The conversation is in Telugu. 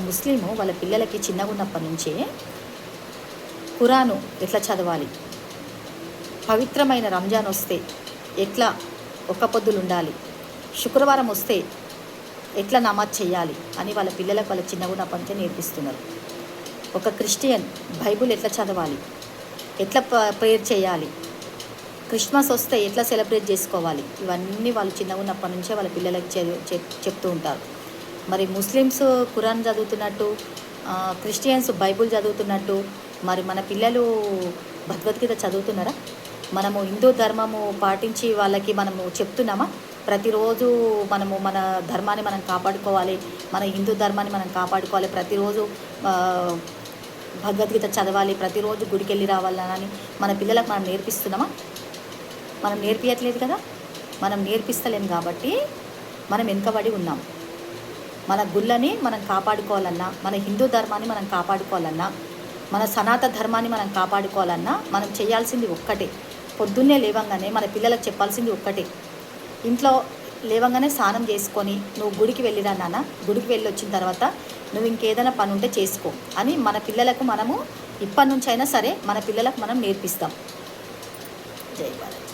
ముస్లిము వాళ్ళ పిల్లలకి చిన్నగా ఉన్నప్పటి నుంచే ఖురాను ఎట్లా చదవాలి, పవిత్రమైన రంజాన్ వస్తే ఎట్లా ఒక్క పొద్దులు ఉండాలి, శుక్రవారం వస్తే ఎట్లా నమాజ్ చేయాలి అని వాళ్ళ పిల్లలకు వాళ్ళ చిన్నగా ఉన్నప్పటి నుంచే నేర్పిస్తున్నారు. ఒక క్రిస్టియన్ బైబుల్ ఎట్లా చదవాలి, ఎట్లా ప్రేయర్ చేయాలి, క్రిస్మస్ వస్తే ఎట్లా సెలబ్రేట్ చేసుకోవాలి, ఇవన్నీ వాళ్ళు చిన్నగా ఉన్నప్పటి నుంచే వాళ్ళ పిల్లలకి చెప్తూ ఉంటారు. మరి ముస్లిమ్స్ ఖురాన్ చదువుతున్నట్టు, క్రిస్టియన్స్ బైబుల్ చదువుతున్నట్టు మరి మన పిల్లలు భగవద్గీత చదువుతున్నారా? మనము హిందూ ధర్మము పాటించి వాళ్ళకి మనము చెప్తున్నామా? ప్రతిరోజు మనము మన ధర్మాన్ని మనం కాపాడుకోవాలి, మన హిందూ ధర్మాన్ని మనం కాపాడుకోవాలి, ప్రతిరోజు భగవద్గీత చదవాలి, ప్రతిరోజు గుడికి వెళ్ళి రావాలని మన పిల్లలకు మనం నేర్పిస్తున్నామా? మనం నేర్పించట్లేదు కదా. మనం నేర్పిస్తలేం కాబట్టి మనం వెనుకబడి ఉన్నాం. మన గుళ్ళని మనం కాపాడుకోవాలన్నా, మన హిందూ ధర్మాన్ని మనం కాపాడుకోవాలన్నా, మన సనాతన ధర్మాన్ని మనం కాపాడుకోవాలన్నా మనం చేయాల్సింది ఒక్కటే. పొద్దున్నే లేవంగానే మన పిల్లలకు చెప్పాల్సింది ఒక్కటే. ఇంట్లో లేవంగానే స్నానం చేసుకొని నువ్వు గుడికి వెళ్ళిరా నాన్న, గుడికి వెళ్ళి వచ్చిన తర్వాత నువ్వు ఇంకేదైనా పని ఉంటే చేసుకో అని మన పిల్లలకు మనము ఇప్పటి నుంచి అయినా సరే మన పిల్లలకు మనం నేర్పిస్తాం. జై భారత్.